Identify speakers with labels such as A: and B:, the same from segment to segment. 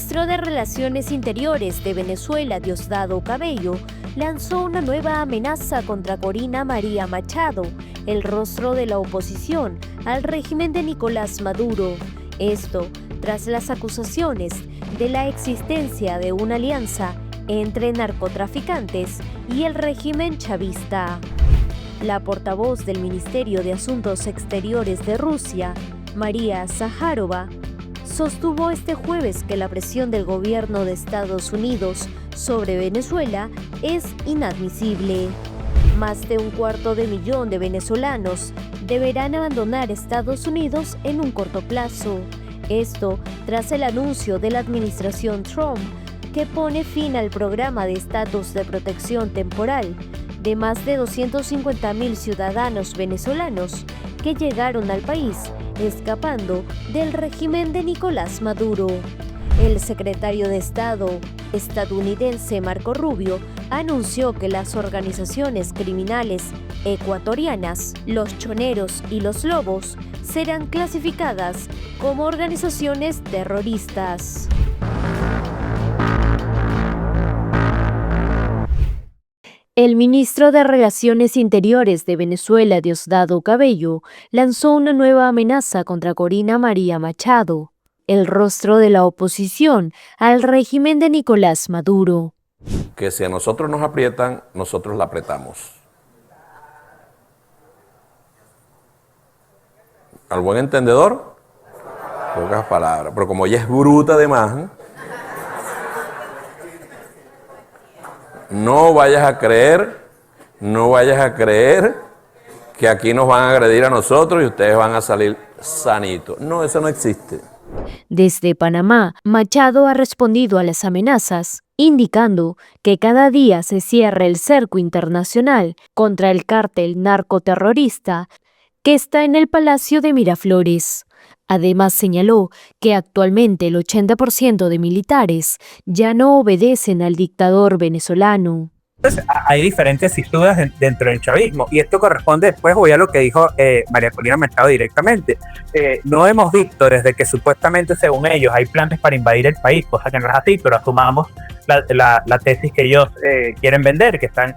A: ministro de Relaciones Interiores de Venezuela, Diosdado Cabello, lanzó una nueva amenaza contra Corina María Machado, el rostro de la oposición al régimen de Nicolás Maduro. Esto tras las acusaciones de la existencia de una alianza entre narcotraficantes y el régimen chavista. La portavoz del Ministerio de Asuntos Exteriores de Rusia, María Zaharova, sostuvo este jueves que la presión del gobierno de Estados Unidos sobre Venezuela es inadmisible. Más de 250,000 de venezolanos deberán abandonar Estados Unidos en un corto plazo. Esto tras el anuncio de la administración Trump que pone fin al programa de estatus de protección temporal de más de 250,000 ciudadanos venezolanos que llegaron al país escapando del régimen de Nicolás Maduro. El secretario de Estado estadounidense Marco Rubio anunció que las organizaciones criminales ecuatorianas, los Choneros y los Lobos, serán clasificadas como organizaciones terroristas. El ministro de Relaciones Interiores de Venezuela, Diosdado Cabello, lanzó una nueva amenaza contra Corina María Machado, el rostro de la oposición al régimen de Nicolás Maduro.
B: Que si a nosotros nos aprietan, nosotros la apretamos. Al buen entendedor, pocas palabras, pero como ella es bruta además, no vayas a creer que aquí nos van a agredir a nosotros y ustedes van a salir sanitos. No, eso no existe.
A: Desde Panamá, Machado ha respondido a las amenazas, indicando que cada día se cierra el cerco internacional contra el cártel narcoterrorista que está en el Palacio de Miraflores. Además señaló que actualmente el 80% de militares ya no obedecen al dictador venezolano.
C: Entonces, hay diferentes cisuras dentro del chavismo y esto corresponde después voy a lo que dijo María Corina Machado directamente. No hemos visto desde que supuestamente según ellos hay planes para invadir el país, cosa que no es así, pero asumamos la tesis que ellos quieren vender, que están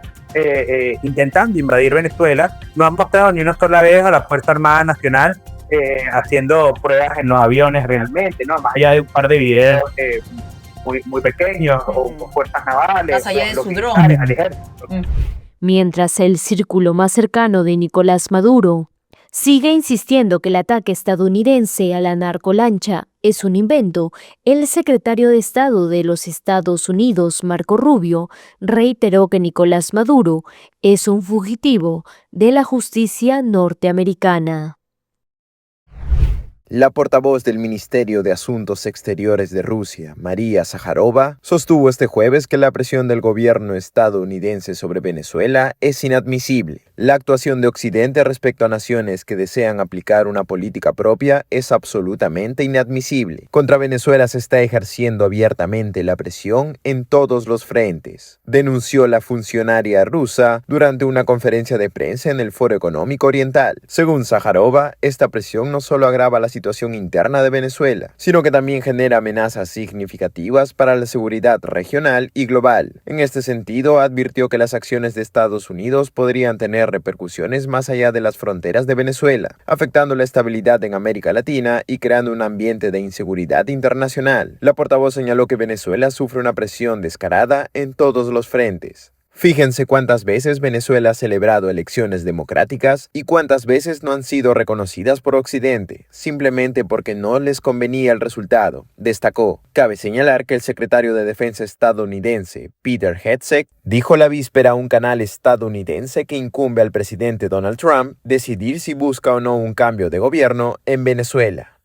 C: intentando invadir Venezuela. No han mostrado ni una sola vez a la Fuerza Armada Nacional haciendo pruebas en los aviones realmente, ¿no? Más allá de un par de videos muy pequeños o fuerzas navales.
D: Más allá de su dron.
A: Mientras el círculo más cercano de Nicolás Maduro sigue insistiendo que el ataque estadounidense a la narcolancha es un invento, el secretario de Estado de los Estados Unidos, Marco Rubio, reiteró que Nicolás Maduro es un fugitivo de la justicia norteamericana.
E: La portavoz del Ministerio de Asuntos Exteriores de Rusia, María Zaharova, sostuvo este jueves que la presión del gobierno estadounidense sobre Venezuela es inadmisible. La actuación de Occidente respecto a naciones que desean aplicar una política propia es absolutamente inadmisible. Contra Venezuela se está ejerciendo abiertamente la presión en todos los frentes, denunció la funcionaria rusa durante una conferencia de prensa en el Foro Económico Oriental. Según Zaharova, esta presión no solo agrava la situación interna de Venezuela, sino que también genera amenazas significativas para la seguridad regional y global. En este sentido, advirtió que las acciones de Estados Unidos podrían tener repercusiones más allá de las fronteras de Venezuela, afectando la estabilidad en América Latina y creando un ambiente de inseguridad internacional. La portavoz señaló que Venezuela sufre una presión descarada en todos los frentes. Fíjense cuántas veces Venezuela ha celebrado elecciones democráticas y cuántas veces no han sido reconocidas por Occidente, simplemente porque no les convenía el resultado, destacó. Cabe señalar que el secretario de Defensa estadounidense, Peter Hegseth, dijo la víspera a un canal estadounidense que incumbe al presidente Donald Trump decidir si busca o no un cambio de gobierno en Venezuela.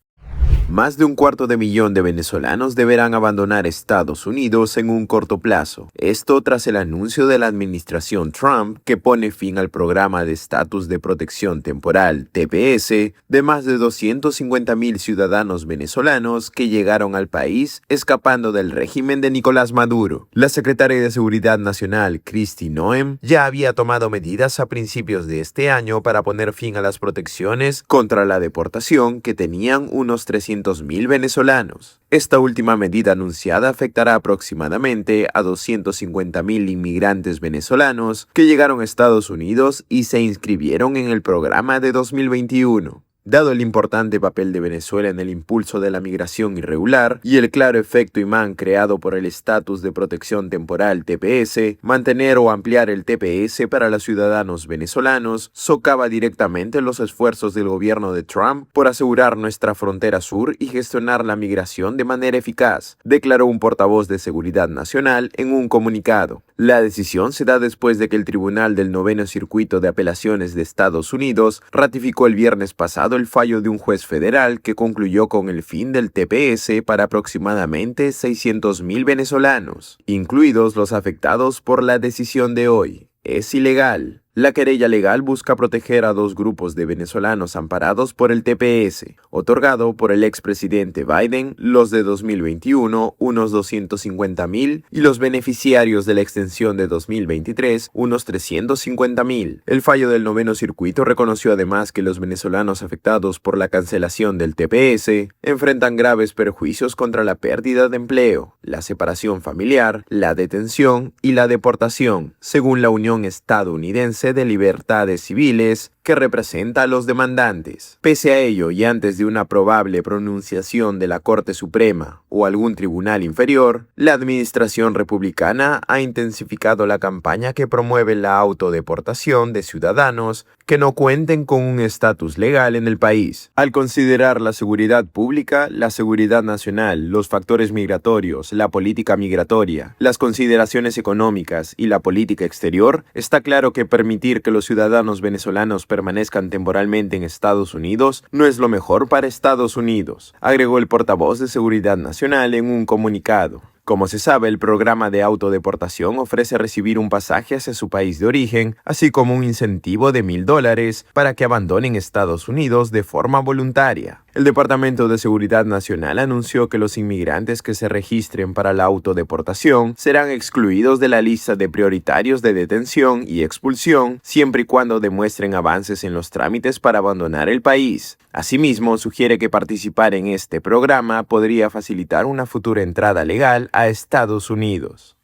E: Más de 250,000 de venezolanos deberán abandonar Estados Unidos en un corto plazo. Esto tras el anuncio de la administración Trump que pone fin al programa de estatus de protección temporal, TPS, de más de 250,000 ciudadanos venezolanos que llegaron al país escapando del régimen de Nicolás Maduro. La secretaria de Seguridad Nacional, Kristi Noem, ya había tomado medidas a principios de este año para poner fin a las protecciones contra la deportación que tenían unos 300 600.000 venezolanos. Esta última medida anunciada afectará aproximadamente a 250.000 inmigrantes venezolanos que llegaron a Estados Unidos y se inscribieron en el programa de 2021. Dado el importante papel de Venezuela en el impulso de la migración irregular y el claro efecto imán creado por el estatus de protección temporal TPS, mantener o ampliar el TPS para los ciudadanos venezolanos socava directamente los esfuerzos del gobierno de Trump por asegurar nuestra frontera sur y gestionar la migración de manera eficaz, declaró un portavoz de Seguridad Nacional en un comunicado. La decisión se da después de que el Tribunal del Noveno Circuito de Apelaciones de Estados Unidos ratificó el viernes pasado el fallo de un juez federal que concluyó con el fin del TPS para aproximadamente 600.000 venezolanos, incluidos los afectados por la decisión de hoy. Es ilegal. La querella legal busca proteger a dos grupos de venezolanos amparados por el TPS, otorgado por el expresidente Biden, los de 2021, unos 250.000, y los beneficiarios de la extensión de 2023, unos 350.000. El fallo del Noveno Circuito reconoció además que los venezolanos afectados por la cancelación del TPS enfrentan graves perjuicios contra la pérdida de empleo, la separación familiar, la detención y la deportación, según la Unión Estadounidense de Libertades Civiles, que representa a los demandantes. Pese a ello, y antes de una probable pronunciación de la Corte Suprema o algún tribunal inferior, la administración republicana ha intensificado la campaña que promueve la autodeportación de ciudadanos que no cuenten con un estatus legal en el país. Al considerar la seguridad pública, la seguridad nacional, los factores migratorios, la política migratoria, las consideraciones económicas y la política exterior, está claro que permitir que los ciudadanos venezolanos permanezcan temporalmente en Estados Unidos no es lo mejor para Estados Unidos, agregó el portavoz de Seguridad Nacional en un comunicado. Como se sabe, el programa de autodeportación ofrece recibir un pasaje hacia su país de origen, así como un incentivo de $1,000 para que abandonen Estados Unidos de forma voluntaria. El Departamento de Seguridad Nacional anunció que los inmigrantes que se registren para la autodeportación serán excluidos de la lista de prioritarios de detención y expulsión, siempre y cuando demuestren avances en los trámites para abandonar el país. Asimismo, sugiere que participar en este programa podría facilitar una futura entrada legal a Estados Unidos.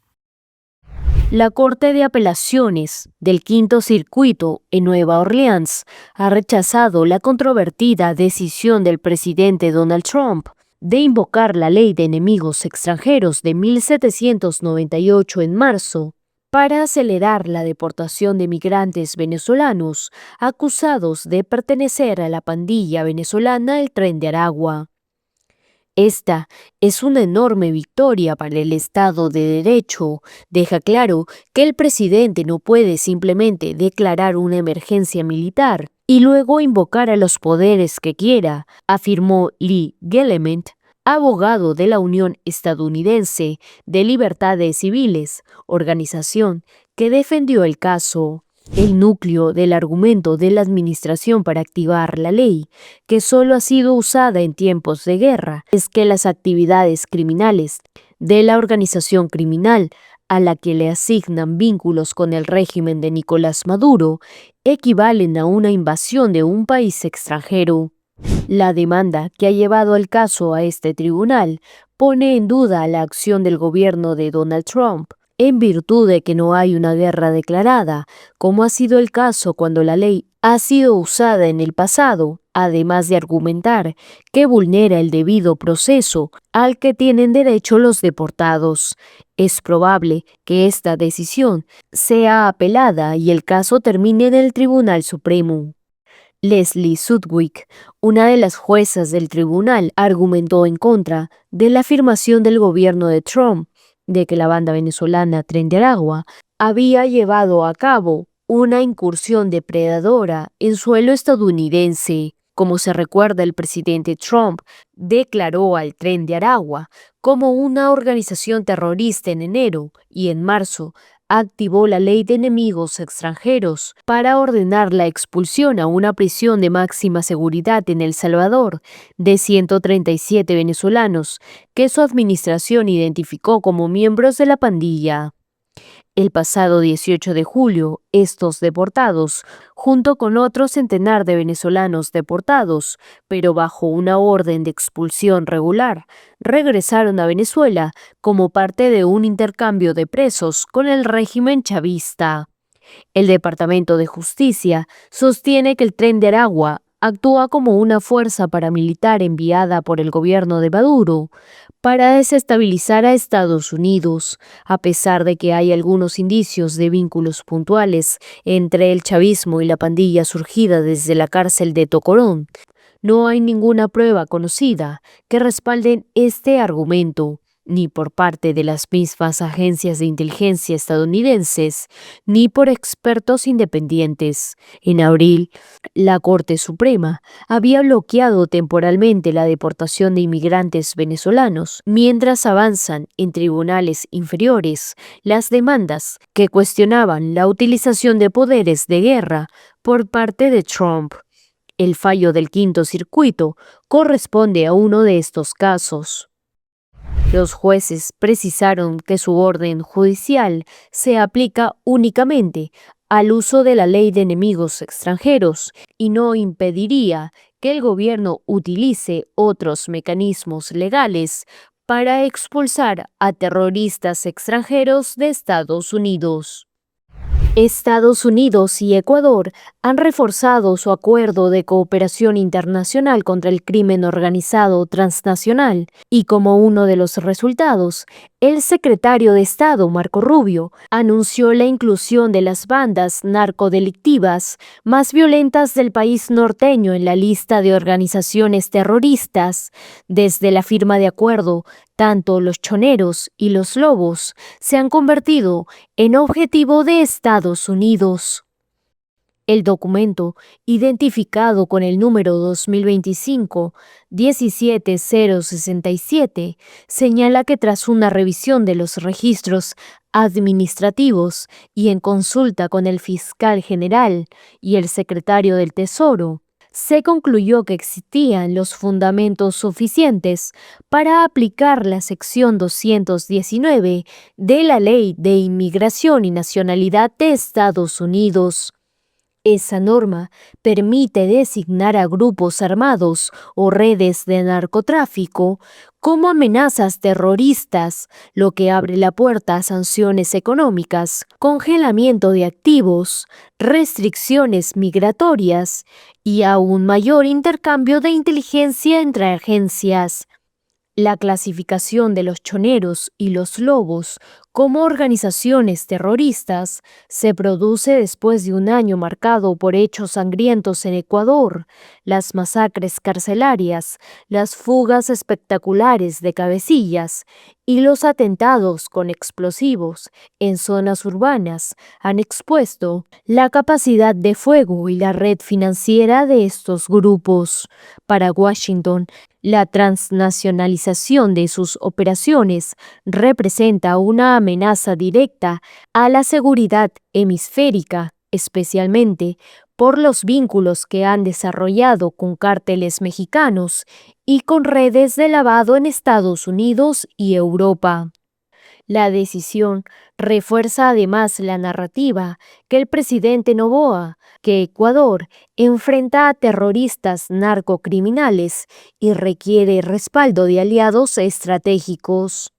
A: La Corte de Apelaciones del Quinto Circuito en Nueva Orleans ha rechazado la controvertida decisión del presidente Donald Trump de invocar la Ley de Enemigos Extranjeros de 1798 en marzo para acelerar la deportación de migrantes venezolanos acusados de pertenecer a la pandilla venezolana El Tren de Aragua. Esta es una enorme victoria para el Estado de Derecho. Deja claro que el presidente no puede simplemente declarar una emergencia militar y luego invocar a los poderes que quiera, afirmó Lee Gelement, abogado de la Unión Estadounidense de Libertades Civiles, organización que defendió el caso. El núcleo del argumento de la administración para activar la ley, que solo ha sido usada en tiempos de guerra, es que las actividades criminales de la organización criminal a la que le asignan vínculos con el régimen de Nicolás Maduro equivalen a una invasión de un país extranjero. La demanda que ha llevado el caso a este tribunal pone en duda la acción del gobierno de Donald Trump, en virtud de que no hay una guerra declarada, como ha sido el caso cuando la ley ha sido usada en el pasado, además de argumentar que vulnera el debido proceso al que tienen derecho los deportados. Es probable que esta decisión sea apelada y el caso termine en el Tribunal Supremo. Leslie Sudwick, una de las juezas del tribunal, argumentó en contra de la afirmación del gobierno de Trump de que la banda venezolana Tren de Aragua había llevado a cabo una incursión depredadora en suelo estadounidense. Como se recuerda, el presidente Trump declaró al Tren de Aragua como una organización terrorista en enero y en marzo activó la Ley de Enemigos Extranjeros para ordenar la expulsión a una prisión de máxima seguridad en El Salvador de 137 venezolanos que su administración identificó como miembros de la pandilla. El pasado 18 de julio, estos deportados, junto con otro centenar de venezolanos deportados, pero bajo una orden de expulsión regular, regresaron a Venezuela como parte de un intercambio de presos con el régimen chavista. El Departamento de Justicia sostiene que el Tren de Aragua actúa como una fuerza paramilitar enviada por el gobierno de Maduro para desestabilizar a Estados Unidos, a pesar de que hay algunos indicios de vínculos puntuales entre el chavismo y la pandilla surgida desde la cárcel de Tocorón. No hay ninguna prueba conocida que respalden este argumento, ni por parte de las mismas agencias de inteligencia estadounidenses, ni por expertos independientes. En abril, la Corte Suprema había bloqueado temporalmente la deportación de inmigrantes venezolanos, mientras avanzan en tribunales inferiores las demandas que cuestionaban la utilización de poderes de guerra por parte de Trump. El fallo del Quinto Circuito corresponde a uno de estos casos. Los jueces precisaron que su orden judicial se aplica únicamente al uso de la ley de enemigos extranjeros y no impediría que el gobierno utilice otros mecanismos legales para expulsar a terroristas extranjeros de Estados Unidos. Estados Unidos y Ecuador han reforzado su acuerdo de cooperación internacional contra el crimen organizado transnacional y como uno de los resultados, el secretario de Estado, Marco Rubio, anunció la inclusión de las bandas narcodelictivas más violentas del país norteño en la lista de organizaciones terroristas. Desde la firma de acuerdo, tanto los choneros y los lobos se han convertido en objetivo de Estados Unidos. El documento, identificado con el número 2025-17067, señala que tras una revisión de los registros administrativos y en consulta con el fiscal general y el secretario del Tesoro, se concluyó que existían los fundamentos suficientes para aplicar la sección 219 de la Ley de Inmigración y Nacionalidad de Estados Unidos. Esa norma permite designar a grupos armados o redes de narcotráfico como amenazas terroristas, lo que abre la puerta a sanciones económicas, congelamiento de activos, restricciones migratorias y a un mayor intercambio de inteligencia entre agencias. La clasificación de los choneros y los lobos como organizaciones terroristas se produce después de un año marcado por hechos sangrientos en Ecuador, las masacres carcelarias, las fugas espectaculares de cabecillas y los atentados con explosivos en zonas urbanas han expuesto la capacidad de fuego y la red financiera de estos grupos. Para Washington, la transnacionalización de sus operaciones representa una amenaza directa a la seguridad hemisférica, especialmente por los vínculos que han desarrollado con cárteles mexicanos y con redes de lavado en Estados Unidos y Europa. La decisión refuerza además la narrativa que el presidente Noboa, que Ecuador enfrenta a terroristas narcocriminales y requiere respaldo de aliados estratégicos.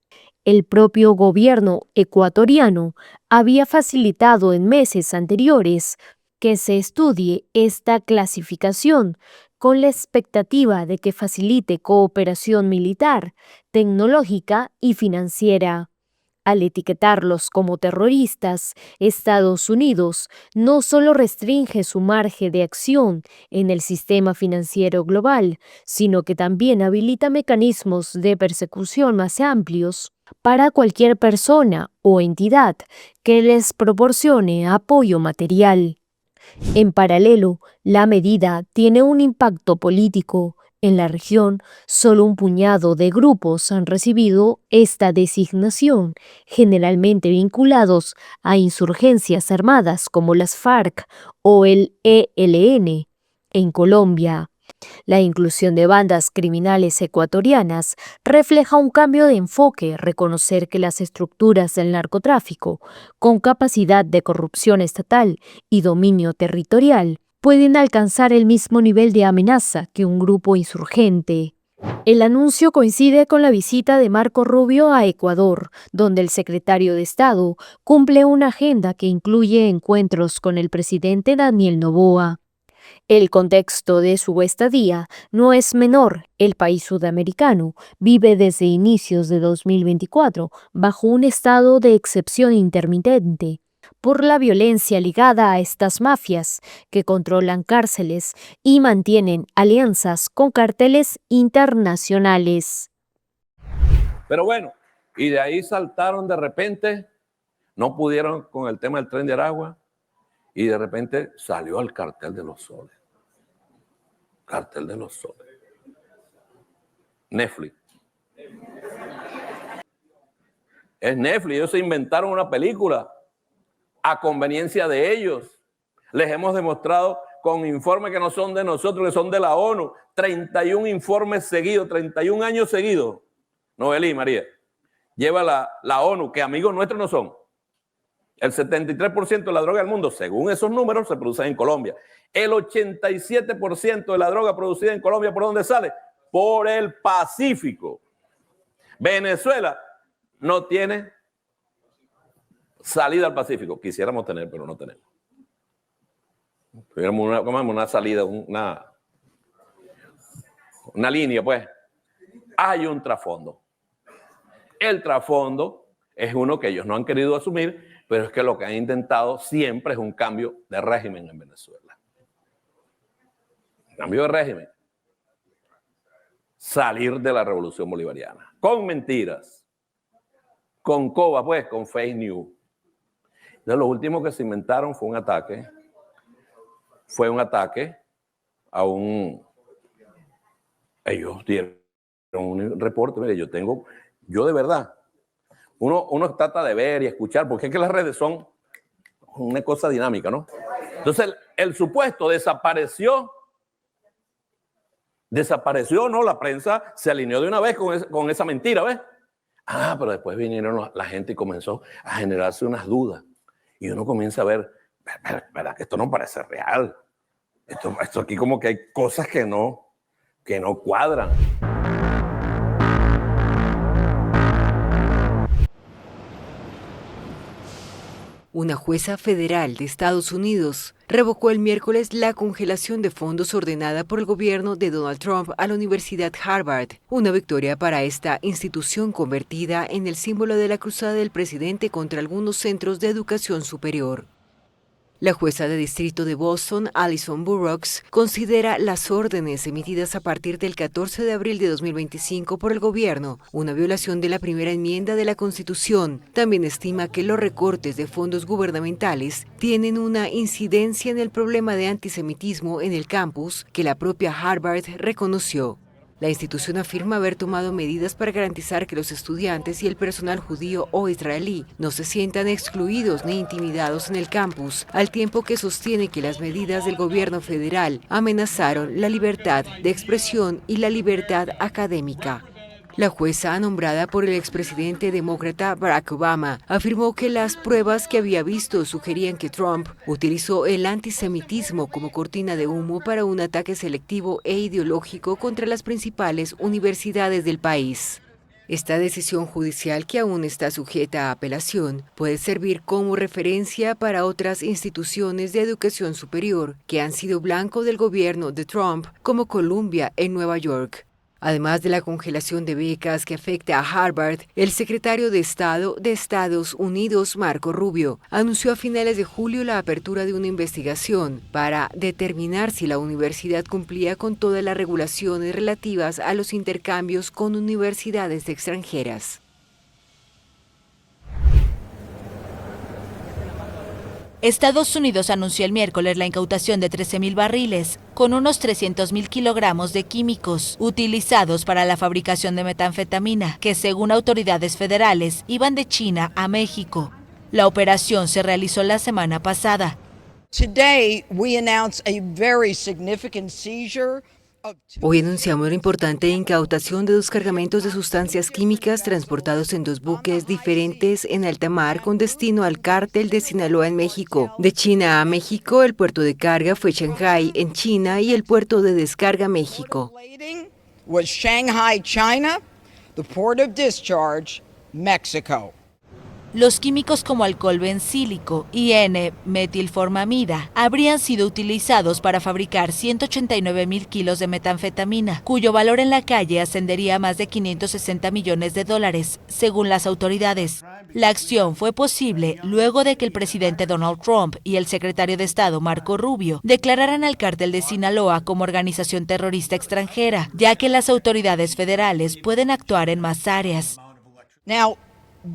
A: El propio gobierno ecuatoriano había facilitado en meses anteriores que se estudie esta clasificación con la expectativa de que facilite cooperación militar, tecnológica y financiera. Al etiquetarlos como terroristas, Estados Unidos no solo restringe su margen de acción en el sistema financiero global, sino que también habilita mecanismos de persecución más amplios para cualquier persona o entidad que les proporcione apoyo material. En paralelo, la medida tiene un impacto político. En la región, solo un puñado de grupos han recibido esta designación, generalmente vinculados a insurgencias armadas como las FARC o el ELN. En Colombia, La inclusión de bandas criminales ecuatorianas refleja un cambio de enfoque, reconocer que las estructuras del narcotráfico, con capacidad de corrupción estatal y dominio territorial, pueden alcanzar el mismo nivel de amenaza que un grupo insurgente. El anuncio coincide con la visita de Marco Rubio a Ecuador, donde el secretario de Estado cumple una agenda que incluye encuentros con el presidente Daniel Noboa. El contexto de su estadía no es menor. El país sudamericano vive desde inicios de 2024 bajo un estado de excepción intermitente por la violencia ligada a estas mafias que controlan cárceles y mantienen alianzas con carteles internacionales.
B: Pero bueno, y de ahí saltaron de repente, no pudieron con el tema del Tren de Aragua, y de repente salió el Cartel de los Soles. Cartel de los Soles. Netflix. Es Netflix, ellos se inventaron una película a conveniencia de ellos. Les hemos demostrado con informes que no son de nosotros, que son de la ONU. 31 informes seguidos, 31 años seguidos. Noelí, María. Lleva la ONU, que amigos nuestros no son. El 73% de la droga del mundo, según esos números, se produce en Colombia. El 87% de la droga producida en Colombia, ¿por dónde sale? Por el Pacífico. Venezuela no tiene salida al Pacífico. Quisiéramos tener, pero no tenemos. Tuviéramos una salida, una línea, pues. Hay un trasfondo. El trasfondo es uno que ellos no han querido asumir, pero es que lo que han intentado siempre es un cambio de régimen en Venezuela. Cambio de régimen. Salir de la revolución bolivariana. Con mentiras. Con coba, pues, con fake news. Entonces, lo último que se inventaron fue un ataque. Fue un ataque a un... Ellos dieron un reporte. Mire, yo de verdad... Uno trata de ver y escuchar, porque es que las redes son una cosa dinámica, ¿no? Entonces, el supuesto desapareció, ¿no? La prensa se alineó de una vez con esa mentira, ¿ves? Ah, pero después vinieron la gente y comenzó a generarse unas dudas. Y uno comienza a ver, ¿verdad? Que esto no parece real. Esto aquí como que hay cosas que no cuadran.
D: Una jueza federal de Estados Unidos revocó el miércoles la congelación de fondos ordenada por el gobierno de Donald Trump a la Universidad Harvard, una victoria para esta institución convertida en el símbolo de la cruzada del presidente contra algunos centros de educación superior. La jueza de distrito de Boston, Alison Burroughs, considera las órdenes emitidas a partir del 14 de abril de 2025 por el gobierno una violación de la primera enmienda de la Constitución. También estima que los recortes de fondos gubernamentales tienen una incidencia en el problema de antisemitismo en el campus que la propia Harvard reconoció. La institución afirma haber tomado medidas para garantizar que los estudiantes y el personal judío o israelí no se sientan excluidos ni intimidados en el campus, al tiempo que sostiene que las medidas del gobierno federal amenazaron la libertad de expresión y la libertad académica. La jueza, nombrada por el expresidente demócrata Barack Obama, afirmó que las pruebas que había visto sugerían que Trump utilizó el antisemitismo como cortina de humo para un ataque selectivo e ideológico contra las principales universidades del país. Esta decisión judicial, que aún está sujeta a apelación, puede servir como referencia para otras instituciones de educación superior que han sido blanco del gobierno de Trump, como Columbia en Nueva York. Además de la congelación de becas que afecta a Harvard, el secretario de Estado de Estados Unidos, Marco Rubio, anunció a finales de julio la apertura de una investigación para determinar si la universidad cumplía con todas las regulaciones relativas a los intercambios con universidades extranjeras.
F: Estados Unidos anunció el miércoles la incautación de 13.000 barriles con unos 300.000 kilogramos de químicos utilizados para la fabricación de metanfetamina, que según autoridades federales iban de China a México. La operación se realizó la semana pasada.
G: Today we announced a very significant seizure
D: Hoy anunciamos la importante incautación de 2 cargamentos de sustancias químicas transportados en 2 buques diferentes en alta mar con destino al cártel de Sinaloa en México. De China a México, el puerto de carga fue Shanghái en China y el puerto de descarga México.
G: Was Shanghai, China, the port of discharge, Mexico.
F: Los químicos como alcohol bencílico y N-metilformamida habrían sido utilizados para fabricar 189.000 kilos de metanfetamina, cuyo valor en la calle ascendería a más de $560 millones, según las autoridades. La acción fue posible luego de que el presidente Donald Trump y el secretario de Estado Marco Rubio declararan al cártel de Sinaloa como organización terrorista extranjera, ya que las autoridades federales pueden actuar en más áreas.
G: Now,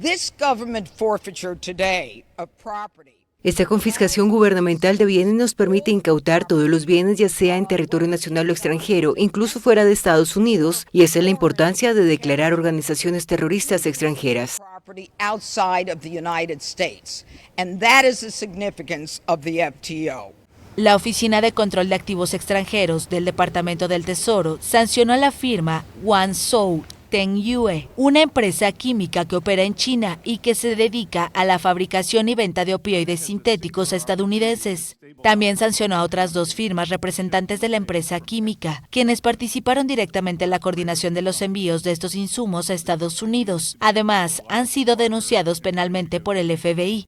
G: this government forfeiture today of property.
D: Esta confiscación gubernamental de bienes nos permite incautar todos los bienes, ya sea en territorio nacional o extranjero, incluso fuera de Estados Unidos, y esa es la importancia de declarar organizaciones terroristas extranjeras.
G: Property outside of the United States, and that is the significance of the FTO.
F: La Oficina de Control de Activos Extranjeros del Departamento del Tesoro sancionó a la firma Guangzhou Tengyue, una empresa química que opera en China y que se dedica a la fabricación y venta de opioides sintéticos estadounidenses. También sancionó a otras 2 firmas representantes de la empresa química, quienes participaron directamente en la coordinación de los envíos de estos insumos a Estados Unidos. Además, han sido denunciados penalmente por el FBI.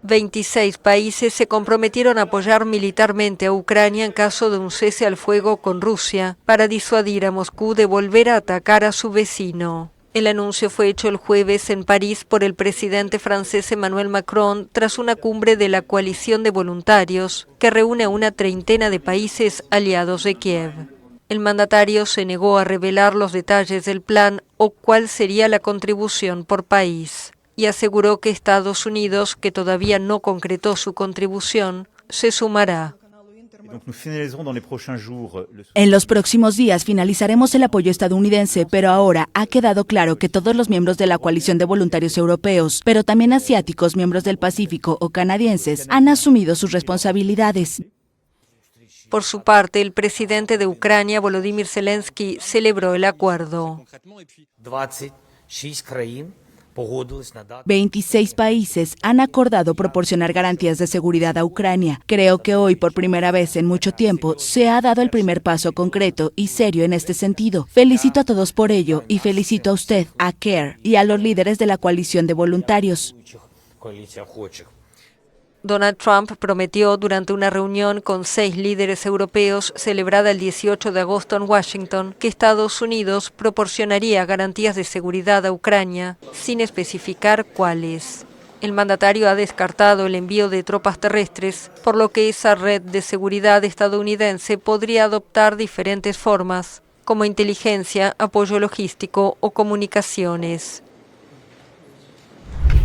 H: 26 países se comprometieron a apoyar militarmente a Ucrania en caso de un cese al fuego con Rusia para disuadir a Moscú de volver a atacar a su vecino. El anuncio fue hecho el jueves en París por el presidente francés Emmanuel Macron tras una cumbre de la coalición de voluntarios que reúne a una treintena de países aliados de Kiev. El mandatario se negó a revelar los detalles del plan o cuál sería la contribución por país, y aseguró que Estados Unidos, que todavía no concretó su contribución, se sumará.
I: En los próximos días finalizaremos el apoyo estadounidense, pero ahora ha quedado claro que todos los miembros de la coalición de voluntarios europeos, pero también asiáticos, miembros del Pacífico o canadienses, han asumido sus responsabilidades.
H: Por su parte, el presidente de Ucrania, Volodymyr Zelensky, celebró el acuerdo.
I: 26 países han acordado proporcionar garantías de seguridad a Ucrania. Creo que hoy, por primera vez en mucho tiempo, se ha dado el primer paso concreto y serio en este sentido. Felicito a todos por ello y felicito a usted, a CARE y a los líderes de la coalición de voluntarios.
H: Donald Trump prometió durante una reunión con 6 líderes europeos celebrada el 18 de agosto en Washington que Estados Unidos proporcionaría garantías de seguridad a Ucrania, sin especificar cuáles. El mandatario ha descartado el envío de tropas terrestres, por lo que esa red de seguridad estadounidense podría adoptar diferentes formas, como inteligencia, apoyo logístico o comunicaciones.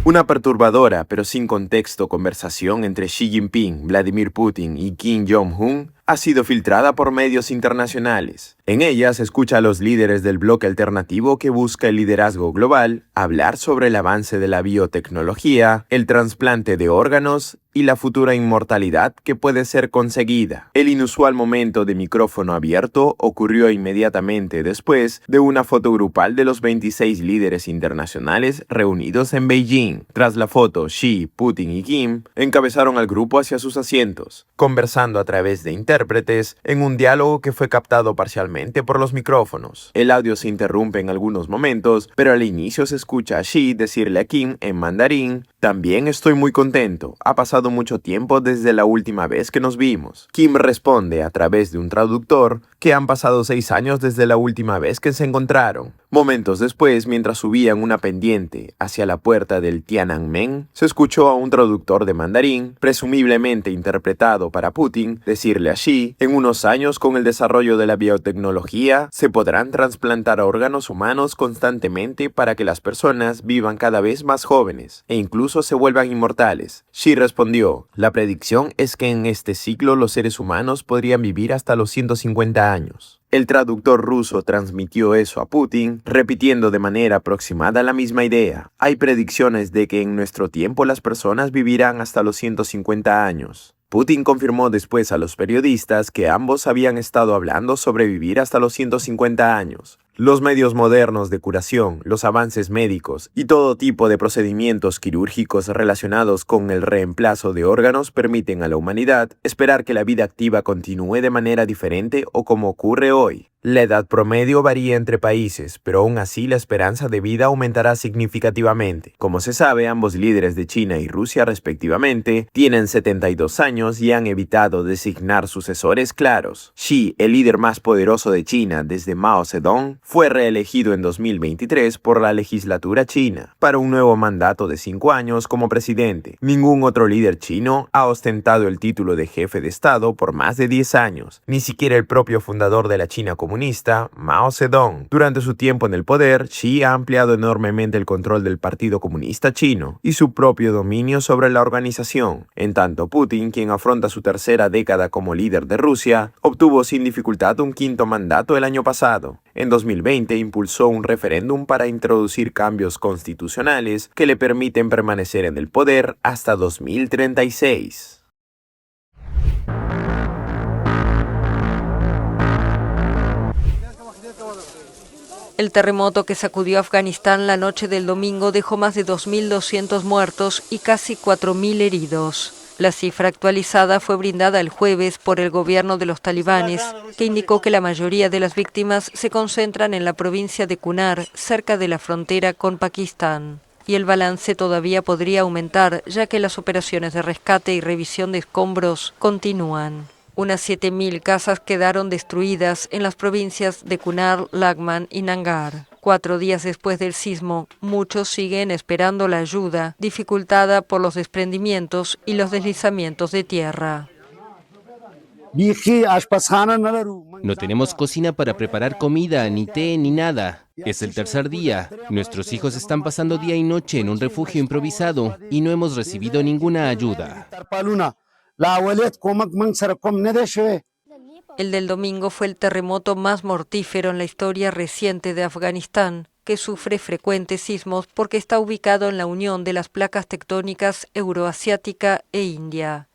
E: Una perturbadora pero sin contexto conversación entre Xi Jinping, Vladimir Putin y Kim Jong-un ha sido filtrada por medios internacionales. En ella se escucha a los líderes del bloque alternativo que busca el liderazgo global hablar sobre el avance de la biotecnología, el trasplante de órganos y la futura inmortalidad que puede ser conseguida. El inusual momento de micrófono abierto ocurrió inmediatamente después de una foto grupal de los 26 líderes internacionales reunidos en Beijing. Tras la foto, Xi, Putin y Kim encabezaron al grupo hacia sus asientos, conversando a través de intérpretes en un diálogo que fue captado parcialmente por los micrófonos. El audio se interrumpe en algunos momentos, pero al inicio se escucha a Xi decirle a Kim en mandarín: "También estoy muy contento, ha pasado mucho tiempo desde la última vez que nos vimos". Kim responde a través de un traductor que han pasado 6 años desde la última vez que se encontraron. Momentos después, mientras subían una pendiente hacia la puerta del Tiananmen, se escuchó a un traductor de mandarín, presumiblemente interpretado para Putin, decirle a Xi: "En unos años, con el desarrollo de la biotecnología, se podrán trasplantar órganos humanos constantemente para que las personas vivan cada vez más jóvenes e incluso se vuelvan inmortales". Xi respondió: "La predicción es que en este ciclo los seres humanos podrían vivir hasta los 150 años. El traductor ruso transmitió eso a Putin, repitiendo de manera aproximada la misma idea. Hay predicciones de que en nuestro tiempo las personas vivirán hasta los 150 años. Putin confirmó después a los periodistas que ambos habían estado hablando sobre vivir hasta los 150 años. Los medios modernos de curación, los avances médicos y todo tipo de procedimientos quirúrgicos relacionados con el reemplazo de órganos permiten a la humanidad esperar que la vida activa continúe de manera diferente o como ocurre hoy. La edad promedio varía entre países, pero aún así la esperanza de vida aumentará significativamente. Como se sabe, ambos líderes de China y Rusia respectivamente tienen 72 años y han evitado designar sucesores claros. Xi, el líder más poderoso de China desde Mao Zedong, fue reelegido en 2023 por la legislatura china para un nuevo mandato de 5 años como presidente. Ningún otro líder chino ha ostentado el título de jefe de Estado por más de 10 años, ni siquiera el propio fundador de la China comunista, Mao Zedong. Durante su tiempo en el poder, Xi ha ampliado enormemente el control del Partido Comunista Chino y su propio dominio sobre la organización. En tanto, Putin, quien afronta su tercera década como líder de Rusia, obtuvo sin dificultad un 5º mandato el año pasado. En 2020 impulsó un referéndum para introducir cambios constitucionales que le permiten permanecer en el poder hasta 2036.
H: El terremoto que sacudió Afganistán la noche del domingo dejó más de 2.200 muertos y casi 4.000 heridos. La cifra actualizada fue brindada el jueves por el gobierno de los talibanes, que indicó que la mayoría de las víctimas se concentran en la provincia de Kunar, cerca de la frontera con Pakistán. Y el balance todavía podría aumentar, ya que las operaciones de rescate y revisión de escombros continúan. Unas 7.000 casas quedaron destruidas en las provincias de Kunar, Laghman y Nangar. 4 días después del sismo, muchos siguen esperando la ayuda, dificultada por los desprendimientos y los deslizamientos de tierra.
J: No tenemos cocina para preparar comida, ni té, ni nada. Es el tercer día. Nuestros hijos están pasando día y noche en un refugio improvisado y no hemos recibido ninguna ayuda.
H: El del domingo fue el terremoto más mortífero en la historia reciente de Afganistán, que sufre frecuentes sismos porque está ubicado en la unión de las placas tectónicas euroasiática e India.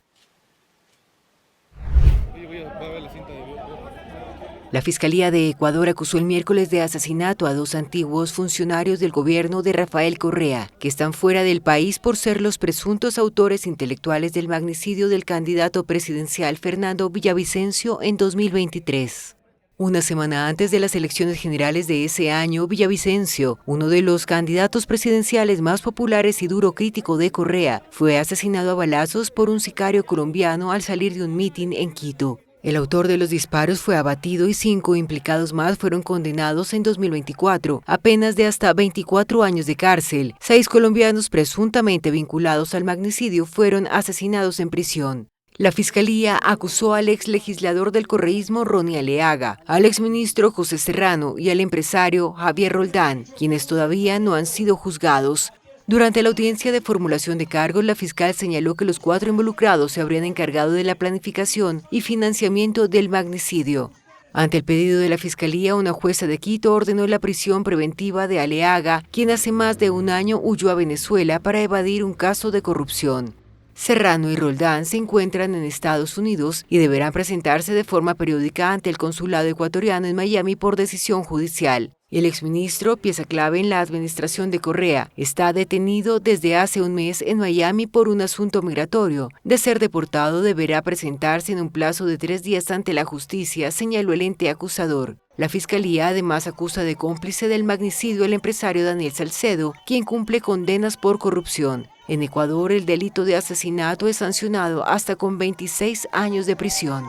H: La Fiscalía de Ecuador acusó el miércoles de asesinato a 2 antiguos funcionarios del gobierno de Rafael Correa, que están fuera del país por ser los presuntos autores intelectuales del magnicidio del candidato presidencial Fernando Villavicencio en 2023. Una semana antes de las elecciones generales de ese año, Villavicencio, uno de los candidatos presidenciales más populares y duro crítico de Correa, fue asesinado a balazos por un sicario colombiano al salir de un mitin en Quito. El autor de los disparos fue abatido y 5 implicados más fueron condenados en 2024, a penas de hasta 24 años de cárcel. 6 colombianos presuntamente vinculados al magnicidio fueron asesinados en prisión. La Fiscalía acusó al ex legislador del correísmo Ronnie Aleaga, al exministro José Serrano y al empresario Javier Roldán, quienes todavía no han sido juzgados. Durante la audiencia de formulación de cargos, la fiscal señaló que los 4 involucrados se habrían encargado de la planificación y financiamiento del magnicidio. Ante el pedido de la Fiscalía, una jueza de Quito ordenó la prisión preventiva de Aleaga, quien hace más de un año huyó a Venezuela para evadir un caso de corrupción. Serrano y Roldán se encuentran en Estados Unidos y deberán presentarse de forma periódica ante el consulado ecuatoriano en Miami por decisión judicial. El exministro, pieza clave en la administración de Correa, está detenido desde hace un mes en Miami por un asunto migratorio. De ser deportado, deberá presentarse en un plazo de 3 días ante la justicia, señaló el ente acusador. La Fiscalía además acusa de cómplice del magnicidio al empresario Daniel Salcedo, quien cumple condenas por corrupción. En Ecuador, el delito de asesinato es sancionado hasta con 26 años de prisión.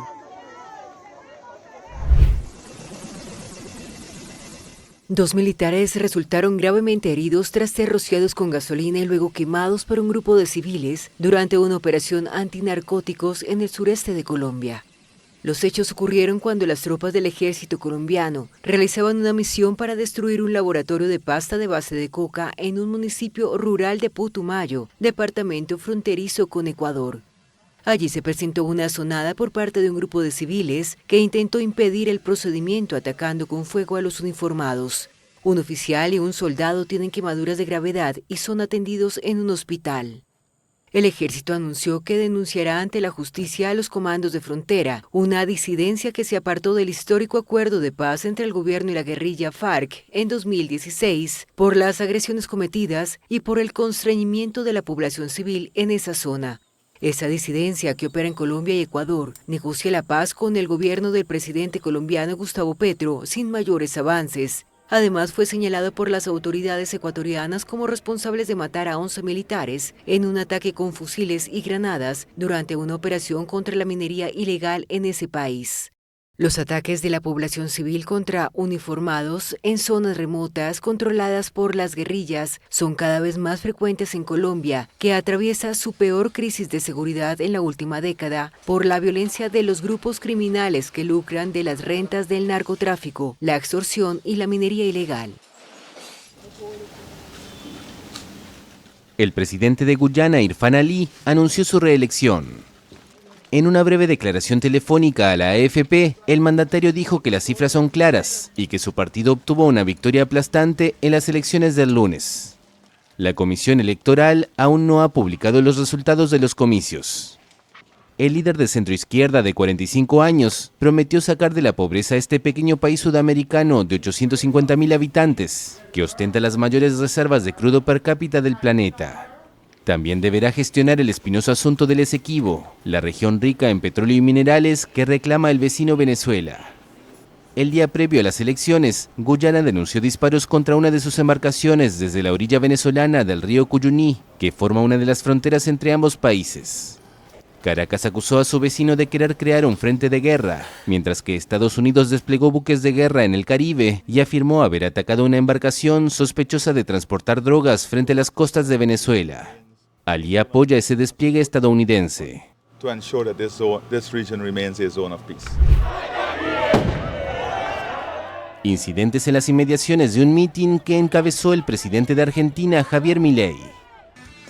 H: Dos militares resultaron gravemente heridos tras ser rociados con gasolina y luego quemados por un grupo de civiles durante una operación antinarcóticos en el sureste de Colombia. Los hechos ocurrieron cuando las tropas del ejército colombiano realizaban una misión para destruir un laboratorio de pasta de base de coca en un municipio rural de Putumayo, departamento fronterizo con Ecuador.
D: Allí se presentó una asonada por parte de un grupo de civiles que intentó impedir el procedimiento atacando con fuego a los uniformados. Un oficial y un soldado tienen quemaduras de gravedad y son atendidos en un hospital. El ejército anunció que denunciará ante la justicia a los comandos de frontera, una disidencia que se apartó del histórico acuerdo de paz entre el gobierno y la guerrilla FARC en 2016 por las agresiones cometidas y por el constreñimiento de la población civil en esa zona. Esa disidencia, que opera en Colombia y Ecuador, negocia la paz con el gobierno del presidente colombiano Gustavo Petro sin mayores avances. Además, fue señalado por las autoridades ecuatorianas como responsables de matar a 11 militares en un ataque con fusiles y granadas durante una operación contra la minería ilegal en ese país. Los ataques de la población civil contra uniformados en zonas remotas controladas por las guerrillas son cada vez más frecuentes en Colombia, que atraviesa su peor crisis de seguridad en la última década por la violencia de los grupos criminales que lucran de las rentas del narcotráfico, la extorsión y la minería ilegal.
J: El presidente de Guyana, Irfan Ali, anunció su reelección. En una breve declaración telefónica a la AFP, el mandatario dijo que las cifras son claras y que su partido obtuvo una victoria aplastante en las elecciones del lunes. La Comisión Electoral aún no ha publicado los resultados de los comicios. El líder de centroizquierda de 45 años prometió sacar de la pobreza a este pequeño país sudamericano de 850.000 habitantes, que ostenta las mayores reservas de crudo per cápita del planeta. También deberá gestionar el espinoso asunto del Esequibo, la región rica en petróleo y minerales que reclama el vecino Venezuela. El día previo a las elecciones, Guyana denunció disparos contra una de sus embarcaciones desde la orilla venezolana del río Cuyuní, que forma una de las fronteras entre ambos países. Caracas acusó a su vecino de querer crear un frente de guerra, mientras que Estados Unidos desplegó buques de guerra en el Caribe y afirmó haber atacado una embarcación sospechosa de transportar drogas frente a las costas de Venezuela. Ali apoya ese despliegue estadounidense. Incidentes en las inmediaciones de un mitin que encabezó el presidente de Argentina, Javier Milei.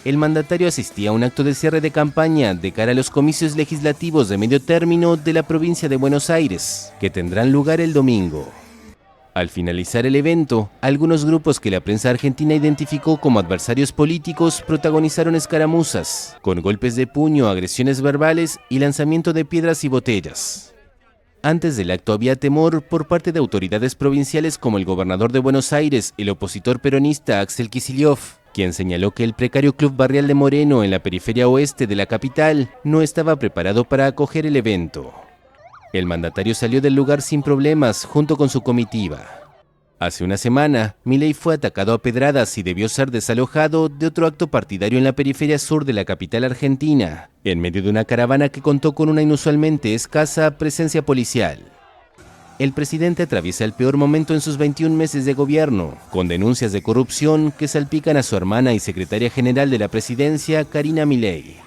J: El mandatario asistía a un acto de cierre de campaña de cara a los comicios legislativos de medio término de la provincia de Buenos Aires, que tendrán lugar el domingo. Al finalizar el evento, algunos grupos que la prensa argentina identificó como adversarios políticos protagonizaron escaramuzas, con golpes de puño, agresiones verbales y lanzamiento de piedras y botellas. Antes del acto había temor por parte de autoridades provinciales como el gobernador de Buenos Aires, el opositor peronista Axel Kicillof, quien señaló que el precario club barrial de Moreno en la periferia oeste de la capital no estaba preparado para acoger el evento. El mandatario salió del lugar sin problemas junto con su comitiva. Hace una semana, Milei fue atacado a pedradas y debió ser desalojado de otro acto partidario en la periferia sur de la capital argentina, en medio de una caravana que contó con una inusualmente escasa presencia policial. El presidente atraviesa el peor momento en sus 21 meses de gobierno, con denuncias de corrupción que salpican a su hermana y secretaria general de la presidencia, Karina Milei.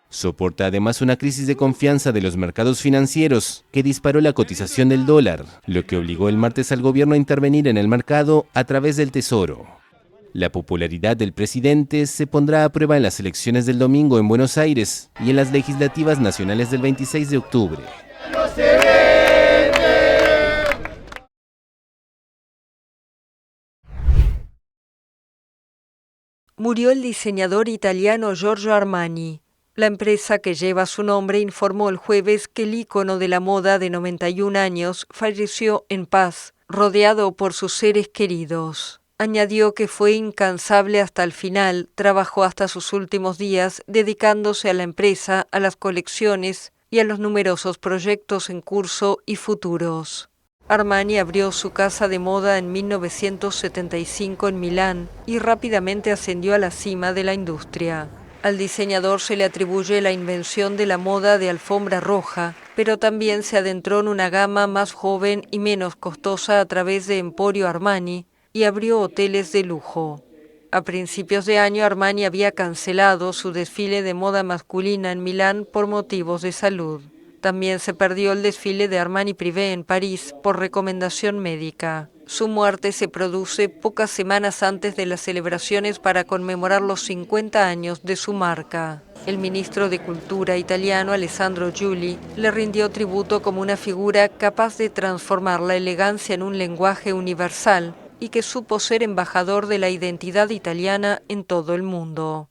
J: Soporta además una crisis de confianza de los mercados financieros que disparó la cotización del dólar, lo que obligó el martes al gobierno a intervenir en el mercado a través del Tesoro. La popularidad del presidente se pondrá a prueba en las elecciones del domingo en Buenos Aires y en las legislativas nacionales del 26 de octubre.
H: Murió el diseñador italiano Giorgio Armani. La empresa que lleva su nombre informó el jueves que el ícono de la moda de 91 años falleció en paz, rodeado por sus seres queridos. Añadió que fue incansable hasta el final, trabajó hasta sus últimos días dedicándose a la empresa, a las colecciones y a los numerosos proyectos en curso y futuros. Armani abrió su casa de moda en 1975 en Milán y rápidamente ascendió a la cima de la industria. Al diseñador se le atribuye la invención de la moda de alfombra roja, pero también se adentró en una gama más joven y menos costosa a través de Emporio Armani y abrió hoteles de lujo. A principios de año, Armani había cancelado su desfile de moda masculina en Milán por motivos de salud. También se perdió el desfile de Armani Privé en París por recomendación médica. Su muerte se produce pocas semanas antes de las celebraciones para conmemorar los 50 años de su marca. El ministro de Cultura italiano Alessandro Giuli le rindió tributo como una figura capaz de transformar la elegancia en un lenguaje universal y que supo ser embajador de la identidad italiana en todo el mundo.